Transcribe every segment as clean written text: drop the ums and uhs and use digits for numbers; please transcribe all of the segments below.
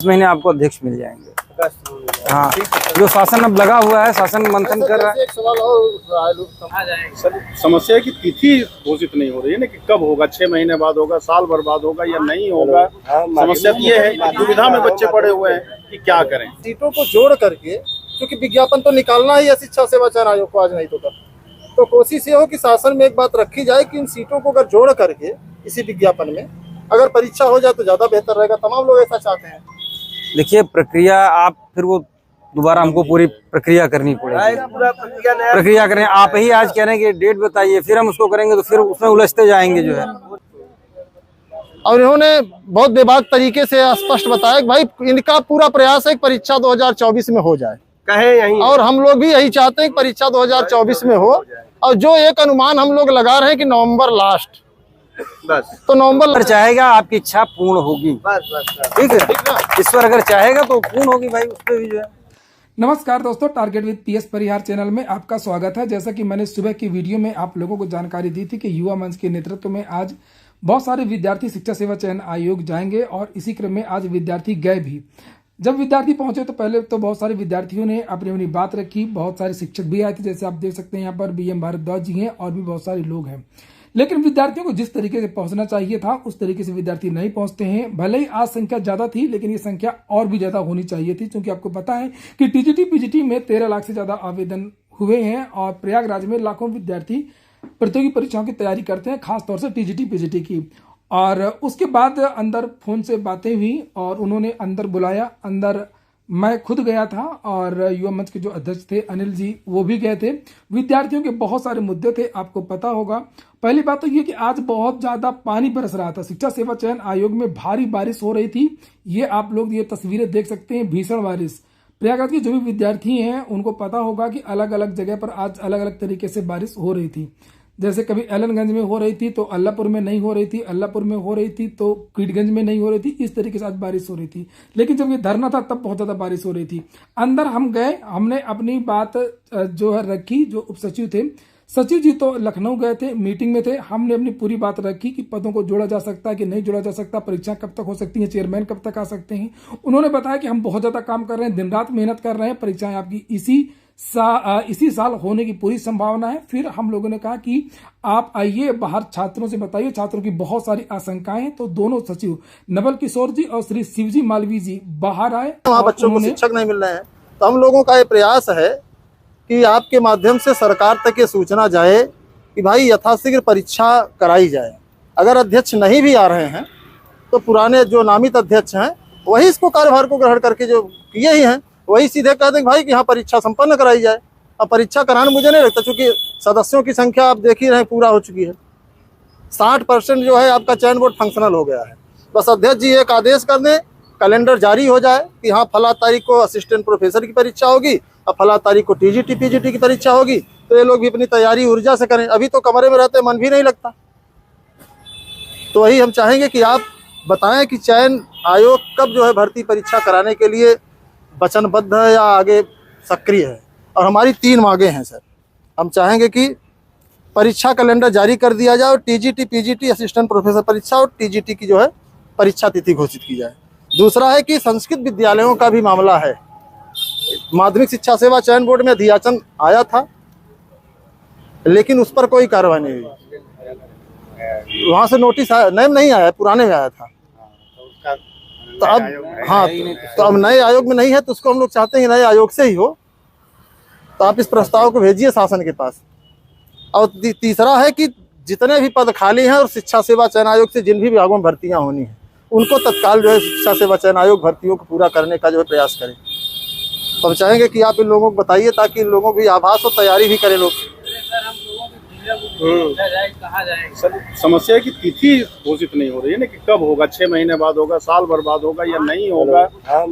इस महीने आपको अध्यक्ष मिल जाएंगे। हाँ, जो शासन अब लगा हुआ है, शासन मंथन कर रहा है। एक सवाल और सर, समस्या की तिथि घोषित नहीं हो रही है ना कि कब होगा, 6 महीने बाद होगा, साल भर बाद होगा या नहीं होगा। समस्या ये है कि दुविधा में बच्चे पड़े हुए हैं कि क्या करें। सीटों को जोड़ करके, क्योंकि विज्ञापन तो निकालना ही है शिक्षा सेवा चयन आयोग को आज नहीं तो कल, तो कोशिश ये हो कि शासन में एक बात रखी जाए कि इन सीटों को अगर जोड़ करके इसी विज्ञापन में अगर परीक्षा हो जाए तो ज्यादा बेहतर रहेगा। तमाम लोग ऐसा चाहते हैं। देखिए, प्रक्रिया आप फिर वो दोबारा हमको पूरी प्रक्रिया करनी पड़ेगी। प्रक्रिया करें, आप ही आज कह रहे हैं कि डेट बताइए, फिर हम उसको करेंगे तो फिर उसमें उलझते जाएंगे जो है। और इन्होंने बहुत बेबाक तरीके से स्पष्ट बताया कि भाई इनका पूरा प्रयास है कि परीक्षा 2024 में हो जाए, कहे यही, और हम लोग भी यही चाहते हैं कि परीक्षा 2024 में हो। और जो एक अनुमान हम लोग लगा रहे हैं कि नवंबर लास्ट, बस, तो नवंबर चाहेगा, आपकी इच्छा पूर्ण होगी। ठीक है, ईश्वर अगर चाहेगा तो पूर्ण होगी भाई, उस पर भी जो है। नमस्कार दोस्तों, target with PS Parihar channel में आपका स्वागत है। जैसा कि मैंने सुबह की वीडियो में आप लोगों को जानकारी दी थी कि युवा मंच के नेतृत्व में आज बहुत सारे विद्यार्थी शिक्षा सेवा चयन आयोग जाएंगे और इसी क्रम में आज विद्यार्थी गए भी। जब विद्यार्थी पहुंचे तो पहले तो बहुत सारे विद्यार्थियों ने अपनी अपनी बात रखी, बहुत सारे शिक्षक भी आए थे, जैसे आप देख सकते हैं यहाँ पर बीएम भारद्वाज जी हैं और भी बहुत सारे लोग हैं। लेकिन विद्यार्थियों को जिस तरीके से पहुंचना चाहिए था उस तरीके से विद्यार्थी नहीं पहुंचते हैं। भले ही आज संख्या ज्यादा थी, लेकिन ये संख्या और भी ज्यादा होनी चाहिए थी, क्योंकि आपको पता है कि टीजीटी पीजीटी में 13 लाख से ज्यादा आवेदन हुए हैं और प्रयागराज में लाखों विद्यार्थी प्रतियोगी परीक्षाओं की तैयारी करते हैं, खासतौर से टीजीटी पीजीटी की। और उसके बाद अंदर फोन से बातें हुई और उन्होंने अंदर बुलाया। अंदर मैं खुद गया था और युवा मंच के जो अध्यक्ष थे अनिल जी, वो भी गए थे। विद्यार्थियों के बहुत सारे मुद्दे थे, आपको पता होगा। पहली बात तो ये कि आज बहुत ज्यादा पानी बरस रहा था, शिक्षा सेवा चयन आयोग में भारी बारिश हो रही थी। ये आप लोग ये तस्वीरें देख सकते हैं, भीषण बारिश। प्रयागराज के जो भी विद्यार्थी हैं उनको पता होगा कि अलग अलग जगह पर आज अलग अलग तरीके से बारिश हो रही थी। जैसे कभी एलनगंज में हो रही थी तो अल्लापुर में नहीं हो रही थी, अल्लापुर में हो रही थी तो कीटगंज में नहीं हो रही थी। इस तरीके से आज बारिश हो रही थी। लेकिन जब ये धरना था तब बहुत ज्यादा बारिश हो रही थी। अंदर हम गए, हमने अपनी बात जो है रखी। जो उप सचिव थे, सचिव जी तो लखनऊ गए थे, मीटिंग में थे। हमने अपनी पूरी बात रखी कि पदों को जोड़ा जा सकता है कि नहीं जोड़ा जा सकता, परीक्षा कब तक हो सकती है, चेयरमैन कब तक आ सकते हैं। उन्होंने बताया कि हम बहुत ज्यादा काम कर रहे हैं, दिन रात मेहनत कर रहे हैं, परीक्षाएं आपकी इसी साल होने की पूरी संभावना है। फिर हम लोगों ने कहा कि आप आइए बाहर, छात्रों से बताइए, छात्रों की बहुत सारी आशंकाएं हैं। तो दोनों सचिव नवल किशोर जी और श्री शिवजी मालवीय जी बाहर आए। वहाँ बच्चों को शिक्षक नहीं मिल रहे हैं, तो हम लोगों का ये प्रयास है कि आपके माध्यम से सरकार तक ये सूचना जाए कि भाई यथाशीघ्र परीक्षा कराई जाए। अगर अध्यक्ष नहीं भी आ रहे हैं तो पुराने जो नामित अध्यक्ष हैं वही इसको कार्यभार को ग्रहण करके जो किए ही हैं वही सीधे कह दें भाई कि यहाँ परीक्षा संपन्न कराई जाए। अब परीक्षा कराना मुझे नहीं लगता, क्योंकि सदस्यों की संख्या आप देख ही रहे पूरा हो चुकी है। 60% जो है आपका चयन बोर्ड फंक्शनल हो गया है। बस अध्यक्ष जी एक आदेश कर दें, कैलेंडर जारी हो जाए कि हाँ फला तारीख को असिस्टेंट प्रोफेसर की परीक्षा होगी और फला तारीख को टीजीटी पीजीटी की परीक्षा होगी, तो ये लोग भी अपनी तैयारी ऊर्जा से करें। अभी तो कमरे में रहते मन भी नहीं लगता। तो वही हम चाहेंगे कि आप बताएं कि चयन आयोग कब जो है भर्ती परीक्षा कराने के लिए वचनबद्ध है या आगे सक्रिय है। और हमारी 3 मांगे हैं सर। हम चाहेंगे कि परीक्षा कैलेंडर जारी कर दिया जाए और टीजीटी पीजीटी असिस्टेंट प्रोफेसर परीक्षा और टीजीटी की जो है परीक्षा तिथि घोषित की जाए। दूसरा है कि संस्कृत विद्यालयों का भी मामला है। माध्यमिक शिक्षा सेवा चयन बोर्ड में अधियाचन आया था, लेकिन उस पर कोई कार्रवाई नहीं हुई। वहां से नोटिस आया, नहीं आया, पुराने में आया था। तो अब हाँ, तो अब नए आयोग में नहीं है, तो उसको हम लोग चाहते हैं नए आयोग से ही हो। तो आप इस प्रस्ताव को भेजिए शासन के पास। और तीसरा है कि जितने भी पद खाली हैं और शिक्षा सेवा चयन आयोग से जिन भी विभागों में भर्तियां होनी हैं उनको तत्काल जो है शिक्षा सेवा चयन आयोग भर्तियों को पूरा करने का जो है प्रयास करें। तो हम चाहेंगे कि आप इन लोगों को बताइए ताकि इन लोगों की आभास और तैयारी भी करें लोग। सर, समस्या की तिथि घोषित नहीं हो रही है ना कि कब होगा, 6 महीने बाद होगा, साल भर बाद होगा या नहीं होगा।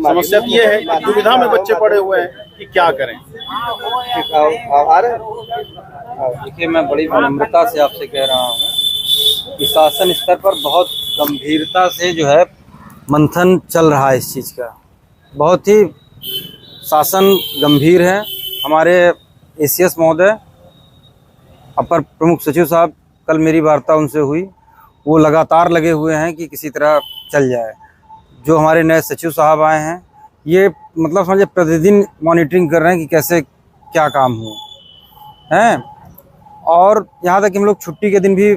समस्या ये है कि दुविधा में बच्चे पड़े हुए हैं कि क्या करें। देखिए, मैं बड़ी विनम्रता से आपसे कह रहा हूँ कि शासन स्तर पर बहुत गंभीरता से जो है मंथन चल रहा है इस चीज़ का। बहुत ही शासन गंभीर है। हमारे एसीएस महोदय, अपर प्रमुख सचिव साहब, कल मेरी वार्ता उनसे हुई, वो लगातार लगे हुए हैं कि किसी तरह चल जाए। जो हमारे नए सचिव साहब आए हैं, ये मतलब समझे प्रतिदिन मॉनिटरिंग कर रहे हैं कि कैसे क्या काम हो हैं। और यहाँ तक कि हम लोग छुट्टी के दिन भी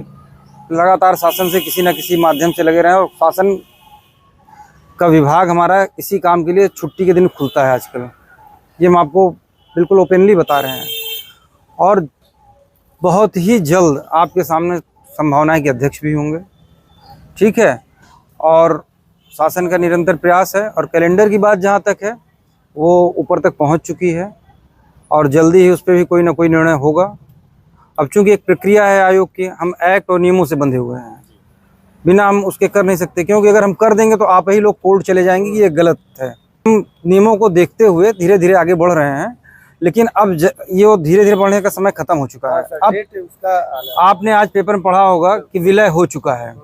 लगातार शासन से किसी न किसी माध्यम से लगे रहे हैं, और शासन का विभाग हमारा इसी काम के लिए छुट्टी के दिन खुलता है आजकल। ये हम आपको बिल्कुल ओपनली बता रहे हैं। और बहुत ही जल्द आपके सामने संभावना है कि अध्यक्ष भी होंगे, ठीक है। और शासन का निरंतर प्रयास है, और कैलेंडर की बात जहाँ तक है वो ऊपर तक पहुँच चुकी है, और जल्दी ही उस पर भी कोई ना कोई निर्णय होगा। अब चूंकि एक प्रक्रिया है आयोग की, हम एक्ट और नियमों से बंधे हुए हैं, बिना हम उसके कर नहीं सकते, क्योंकि अगर हम कर देंगे तो आप ही लोग कोर्ट चले जाएंगे कि ये गलत है। हम नियमों को देखते हुए धीरे धीरे आगे बढ़ रहे हैं, लेकिन अब ये धीरे धीरे बढ़ने का समय खत्म हो चुका है। अब आपने आज पेपर में पढ़ा होगा कि विलय हो चुका है,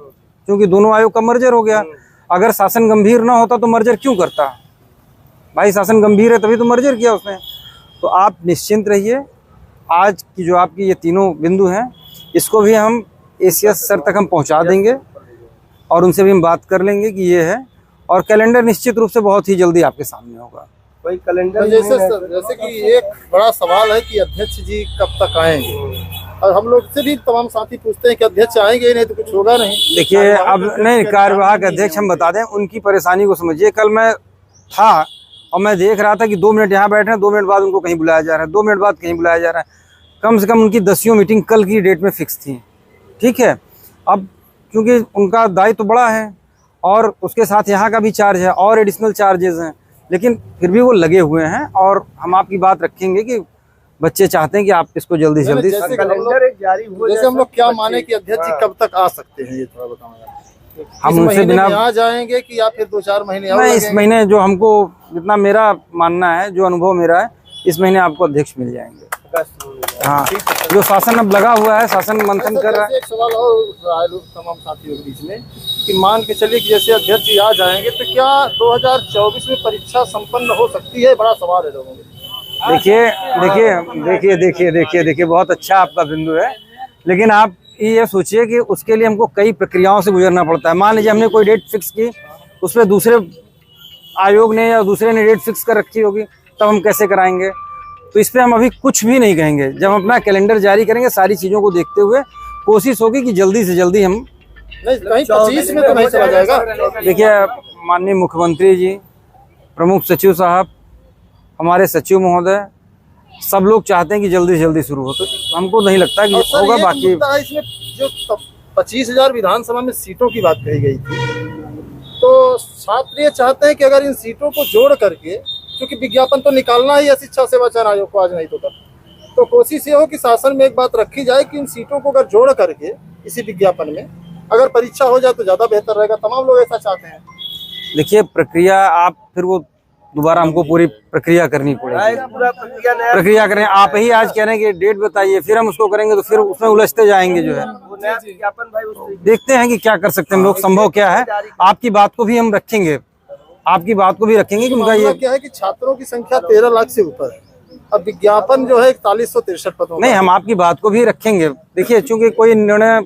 क्योंकि दोनों आयोग का मर्जर हो गया। अगर शासन गंभीर ना होता तो मर्जर क्यों करता भाई? शासन गंभीर है तभी तो मर्जर किया उसने। तो आप निश्चिंत रहिए, आज की जो आपकी ये तीनों बिंदु हैं, इसको भी हम एसीएस सर तक हम पहुंचा देंगे, और उनसे भी हम बात कर लेंगे कि ये है। और कैलेंडर निश्चित रूप से बहुत ही जल्दी आपके सामने होगा। भाई कैलेंडर जैसे कि एक बड़ा सवाल है कि अध्यक्ष जी कब तक आएंगे, और हम लोग से भी तमाम साथी पूछते हैं कि अध्यक्ष आएंगे, नहीं तो कुछ होगा नहीं। देखिए, अब नहीं, कार्यवाहक अध्यक्ष हम बता दें, उनकी परेशानी को समझिए। कल मैं था और मैं देख रहा था कि 2 मिनट यहाँ बैठे हैं, 2 मिनट बाद उनको कहीं बुलाया जा रहा है, 2 मिनट बाद कहीं बुलाया जा रहा है। कम से कम उनकी 10 मीटिंग कल की डेट में फिक्स थी, ठीक है। अब क्योंकि उनका दायित्व तो बड़ा है, और उसके साथ यहाँ का भी चार्ज है और एडिशनल चार्जेस हैं, लेकिन फिर भी वो लगे हुए हैं। और हम आपकी बात रखेंगे कि बच्चे चाहते हैं कि आप इसको जल्दी से जल्दी जैसे हम लोग क्या माने कि अध्यक्ष जी कब तक आ सकते हैं, ये थोड़ा बताओ। हम उनसे बिना आ जाएंगे कि या फिर 2-4 महीने और नहीं, इस महीने जो हमको जितना मेरा मानना है, जो अनुभव मेरा है, इस महीने आपको अध्यक्ष मिल जाएंगे। हाँ, जो शासन अब लगा हुआ है, शासन मंथन कर रहा है। एक सवाल और तमाम साथियों के बीच में कि मान के चलिए कि जैसे अध्यक्ष जी आ जाएंगे तो क्या 2024 में परीक्षा संपन्न हो सकती है? बड़ा सवाल है लोगों में। देखिए, बहुत अच्छा आपका बिंदु है, लेकिन आप ये सोचिए कि उसके लिए हमको कई प्रक्रियाओं से गुजरना पड़ता है। मान लीजिए हमने कोई डेट फिक्स की, उस पर दूसरे आयोग ने या दूसरे ने डेट फिक्स कर रखी होगी, तब हम कैसे कराएंगे? तो इस पर हम अभी कुछ भी नहीं कहेंगे। जब हम अपना कैलेंडर जारी करेंगे, सारी चीज़ों को देखते हुए कोशिश होगी कि जल्दी से जल्दी हम नहीं, कहीं 25 में तो नहीं चला जाएगा। देखिए, माननीय मुख्यमंत्री जी, प्रमुख सचिव साहब, हमारे सचिव महोदय, सब लोग चाहते हैं कि जल्दी से जल्दी शुरू हो, तो हमको नहीं लगता कि होगा। बाकी इसमें जो 25,000 विधानसभा में सीटों की बात कही गई थी, तो छात्र ये चाहते हैं कि अगर इन सीटों को जोड़ करके, क्योंकि विज्ञापन तो निकालना ही है शिक्षा सेवा चयन आयोग को आज नहीं तो कल, तो कोशिश ये हो कि शासन में एक बात रखी जाए कि इन सीटों को अगर जोड़ करके इसी विज्ञापन में अगर परीक्षा हो जाए तो ज्यादा बेहतर रहेगा। तमाम लोग ऐसा चाहते हैं। देखिए, प्रक्रिया आप फिर वो दोबारा हमको पूरी प्रक्रिया करनी पड़ेगी। प्रक्रिया करें, आप ही आज कह रहे हैं कि डेट बताइए, फिर हम उसको करेंगे तो फिर उसमें उलझते जाएंगे। जो है देखते हैं कि क्या कर सकते हैं हम लोग, संभव क्या है। आपकी बात को भी हम रखेंगे, कि उनका ये क्या है कि छात्रों की संख्या 13 लाख से ऊपर है। अब विज्ञापन जो है 4163 पदों नहीं, हम आपकी बात को भी रखेंगे। देखिए, चूंकि कोई निर्णय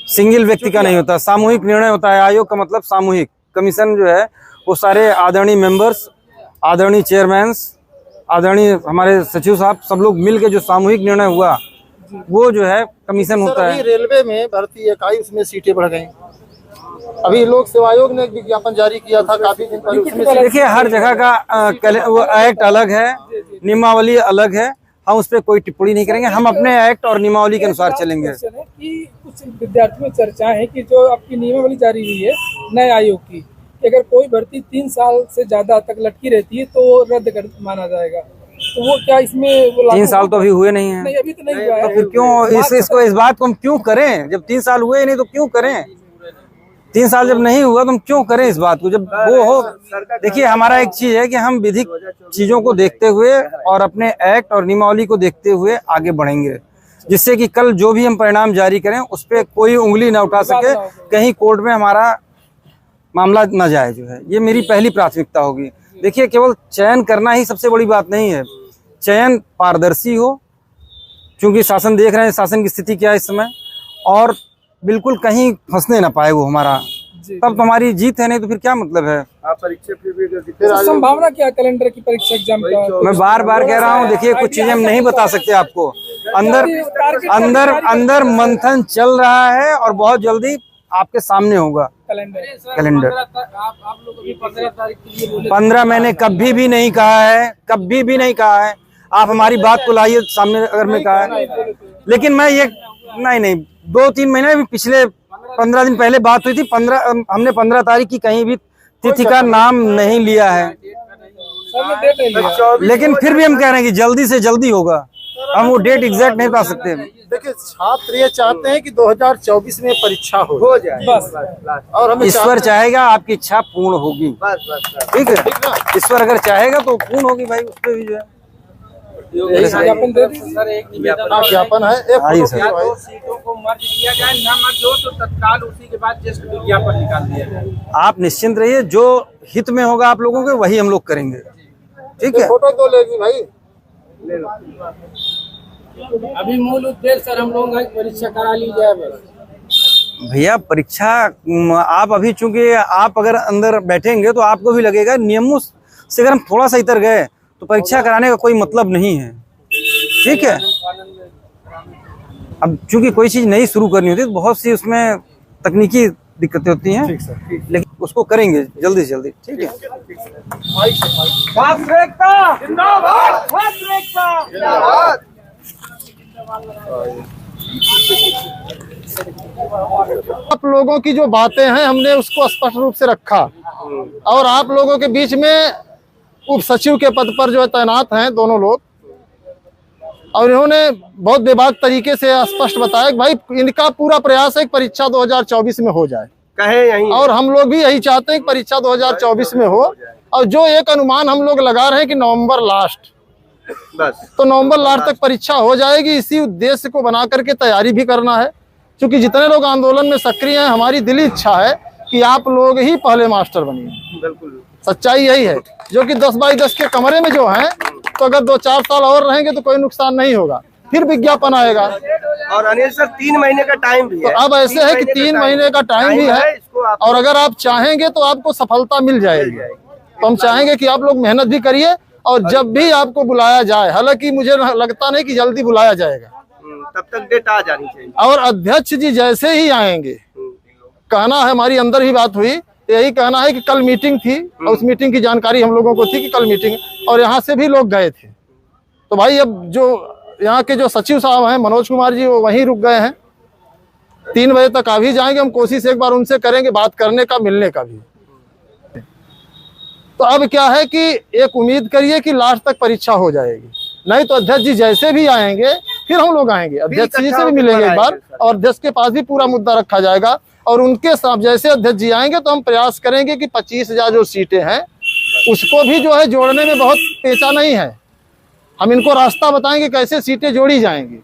सिंगल व्यक्ति का नहीं होता, सामूहिक निर्णय होता है। आयोग का मतलब सामूहिक। कमीशन जो है वो सारे आदरणीय मेंबर्स, आदरणीय चेयरमैन्स, आदरणीय हमारे सचिव साहब, सब लोग मिल के जो सामूहिक निर्णय हुआ, वो जो है कमीशन होता है। रेलवे में भर्ती इकाई, उसमें सीटें बढ़ गई। अभी लोक सेवा आयोग ने एक विज्ञापन जारी किया था काफी दिन पहले। देखिए, हर जगह का वो एक्ट अलग है, नियमावली अलग है। हम उस पर कोई टिप्पणी नहीं करेंगे। हम अपने एक्ट और नियमावली के अनुसार चलेंगे। कि कुछ विद्यार्थियों में चर्चा है कि जो आपकी नियमावली जारी हुई है नए आयोग की, कि अगर कोई भर्ती 3 साल से ज्यादा तक लटकी रहती है तो रद्द कर माना जाएगा। तो वो क्या इसमें वो 3 साल तो अभी हुए नहीं है। नहीं, अभी तो नहीं हुआ है। तो फिर क्यों इस बात को हम क्यों करें? जब 3 साल हुए नहीं तो क्यों करें? 3 साल जब नहीं हुआ तो हम क्यों करें इस बात को, जब वो हो। देखिए, हमारा एक चीज है कि हम विधिक चीजों को देखते हुए और अपने एक्ट और नियमावली को देखते हुए आगे बढ़ेंगे, जिससे कि कल जो भी हम परिणाम जारी करें उस पर कोई उंगली न उठा सके, कहीं कोर्ट में हमारा मामला न जाए। जो है ये मेरी पहली प्राथमिकता होगी। देखिए, केवल चयन करना ही सबसे बड़ी बात नहीं है। चयन पारदर्शी हो, क्योंकि शासन देख रहे हैं शासन की स्थिति क्या है इस समय, और बिल्कुल कहीं फंसने ना पाए वो हमारा तब तो हमारी जीत है, नहीं तो फिर क्या मतलब है। आप परीक्षा तो संभावना क्या कैलेंडर की परीक्षा एग्जाम का? मैं बार बार कह रहा हूँ, देखिए कुछ चीजें हम नहीं बता सकते आपको। अंदर मंथन चल रहा है और बहुत जल्दी आपके सामने होगा कैलेंडर। आप लोग अभी 15 तारीख के लिए बोले, 15 मैंने कभी भी नहीं कहा है, कभी भी नहीं कहा है। आप हमारी बात को लाइए सामने, अगर मैं कहा है, लेकिन मैं ये नहीं 2-3 महीने भी, पिछले 15 दिन पहले बात हुई थी। हमने 15 तारीख की कहीं भी तिथि का नाम नहीं लिया है, लेकिन फिर भी हम कह रहे हैं कि जल्दी से जल्दी होगा। हम वो डेट एग्जैक्ट नहीं बता सकते। देखिए, छात्र ये चाहते हैं कि 2024 में परीक्षा हो जाए बस। और हम ईश्वर चाहेगा आपकी इच्छा पूर्ण होगी। ठीक है, ईश्वर अगर चाहेगा तो पूर्ण होगी भाई। उस पर भी जो है ज्ञापन दे दीजिए सर, एक निवेदन ज्ञापन है, एक आइए फोटो सर। खिंचवाइए। 2 सीटों को मर्ज किया जाए, न मर्ज हो तो तत्काल उसी के बाद जस्ट विज्ञापन निकाल दिया जाए। आप निश्चिंत रहिए, जो हित में होगा आप लोगों के वही हम लोग करेंगे। ठीक है, फोटो तो लेगी भाई। अभी मूल उद्देश्य सर हम लोग परीक्षा करा ली जाए बस। भैया परीक्षा आप अभी, चूंकि आप अगर अंदर बैठेंगे तो आपको भी लगेगा नियमों से अगर हम थोड़ा सा इतर गए तो परीक्षा कराने का कोई मतलब नहीं है। ठीक है, अब चूंकि कोई चीज नई शुरू करनी होती है तो बहुत सी उसमें तकनीकी दिक्कतें होती हैं, लेकिन उसको करेंगे जल्दी से जल्दी। ठीक है, आप लोगों की जो बातें हैं हमने उसको स्पष्ट रूप से रखा, और आप लोगों के बीच में उप सचिव के पद पर जो है तैनात हैं दोनों लोग, और इन्होंने बहुत बेबाक तरीके से स्पष्ट बताया कि भाई इनका पूरा प्रयास है कि परीक्षा 2024 में हो जाए, कहे यही और हम लोग भी यही चाहते हैं कि परीक्षा 2024 में हो। और जो एक अनुमान हम लोग लगा रहे हैं कि नवंबर लास्ट, बस। तो नवंबर लास्ट तक परीक्षा हो जाएगी। इसी उद्देश्य को बना करके तैयारी भी करना है, क्योंकि जितने लोग आंदोलन में सक्रिय हैं, हमारी दिली इच्छा है कि आप लोग ही पहले मास्टर बनिए। बिल्कुल सच्चाई यही है, जो कि 10 बाई 10 के कमरे में जो हैं, तो अगर 2-4 साल और रहेंगे तो कोई नुकसान नहीं होगा, फिर विज्ञापन आएगा। और अनिल सर 3 महीने का टाइम भी तो है। अब ऐसे है कि 3 महीने का टाइम भी है, और अगर आप चाहेंगे तो आपको सफलता मिल जाएगी। तो हम चाहेंगे कि आप लोग मेहनत भी करिए, और जब भी आपको बुलाया जाए, हालांकि मुझे लगता नहीं कि जल्दी बुलाया जाएगा, तब तक डेट आ जानी चाहिए। और अध्यक्ष जी जैसे ही आएंगे, कहना है, हमारी अंदर ही बात हुई, यही कहना है कि कल मीटिंग थी, और उस मीटिंग की जानकारी हम लोगों को थी कि कल मीटिंग, और यहाँ से भी लोग गए थे। तो भाई अब जो यहाँ के जो सचिव साहब हैं मनोज कुमार जी, वो वहीं रुक गए हैं। 3 बजे तक आ भी जाएंगे, हम कोशिश एक बार उनसे करेंगे बात करने का, मिलने का भी। तो अब क्या है कि एक उम्मीद करिए कि लास्ट तक परीक्षा हो जाएगी, नहीं तो अध्यक्ष जी जैसे भी आएंगे फिर हम लोग आएंगे, अध्यक्ष जी से भी मिलेंगे एक बार, और अध्यक्ष के पास भी पूरा मुद्दा रखा जाएगा। और उनके साथ जैसे अध्यक्ष जी आएंगे तो हम प्रयास करेंगे कि 25,000 जो सीटें हैं उसको भी जो है जोड़ने में बहुत पेचा नहीं है। हम इनको रास्ता बताएंगे कैसे सीटें जोड़ी जाएंगी,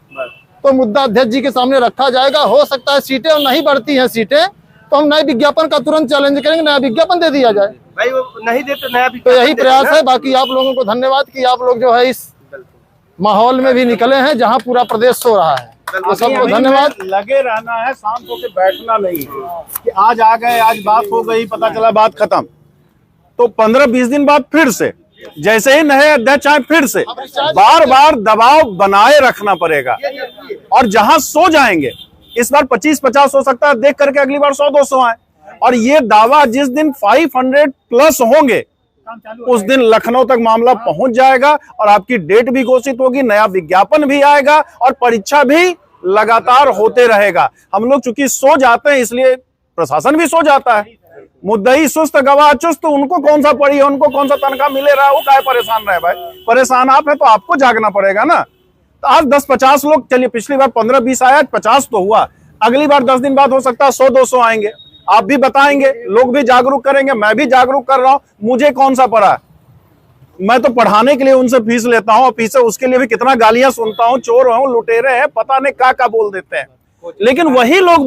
तो मुद्दा अध्यक्ष जी के सामने रखा जाएगा। हो सकता है सीटें और नहीं बढ़ती हैं सीटें, तो हम नए विज्ञापन का तुरंत चैलेंज करेंगे, नया विज्ञापन दे दिया जाए। भाई वो नहीं दे तो नया तो यही प्रयास है। बाकी आप लोगों को धन्यवाद कि आप लोग जो है इस माहौल में भी निकले हैं जहां पूरा प्रदेश सो रहा है। तो सबको धन्यवाद। लगे रहना है, शांत होकर बैठना नहीं है कि आज आ गए, आज बात हो गई, पता चला बात खत्म। तो 15-20 दिन बाद फिर से जैसे ही नए अध्यक्ष आए फिर से बार बार दबाव बनाए रखना पड़ेगा, और जहां सो जाएंगे, इस बार 25-50 हो सकता है, देख करके अगली बार 100-200 आए। और ये दावा जिस दिन 500+ होंगे उस दिन लखनऊ तक मामला पहुंच जाएगा, और आपकी डेट भी घोषित होगी, नया विज्ञापन भी आएगा, और परीक्षा भी लगातार होते रहेगा। हम लोग चूंकि सो जाते हैं इसलिए प्रशासन भी सो जाता है। मुद्दई सुस्त गवाह चुस्त, उनको कौन सा पड़ी है, उनको कौन सा तनख्वाह मिले रहा है, वो काहे परेशान रहे भाई। परेशान आप है तो आपको जागना पड़ेगा ना। तो आज 10-50 लोग, चलिए पिछली बार 15-20 आया, 50 तो हुआ, अगली बार 10 दिन बाद हो सकता है 100-200 आएंगे। आप भी बताएंगे, लोग भी जागरूक करेंगे, मैं भी जागरूक कर रहा हूं। मुझे कौन सा पड़ा, मैं तो पढ़ाने के लिए उनसे फीस लेता हूं, और फीस उसके लिए भी कितना गालियां सुनता हूं, चोर हूं, लुटेरे हैं, पता नहीं क्या बोल देते हैं। लेकिन वही लोग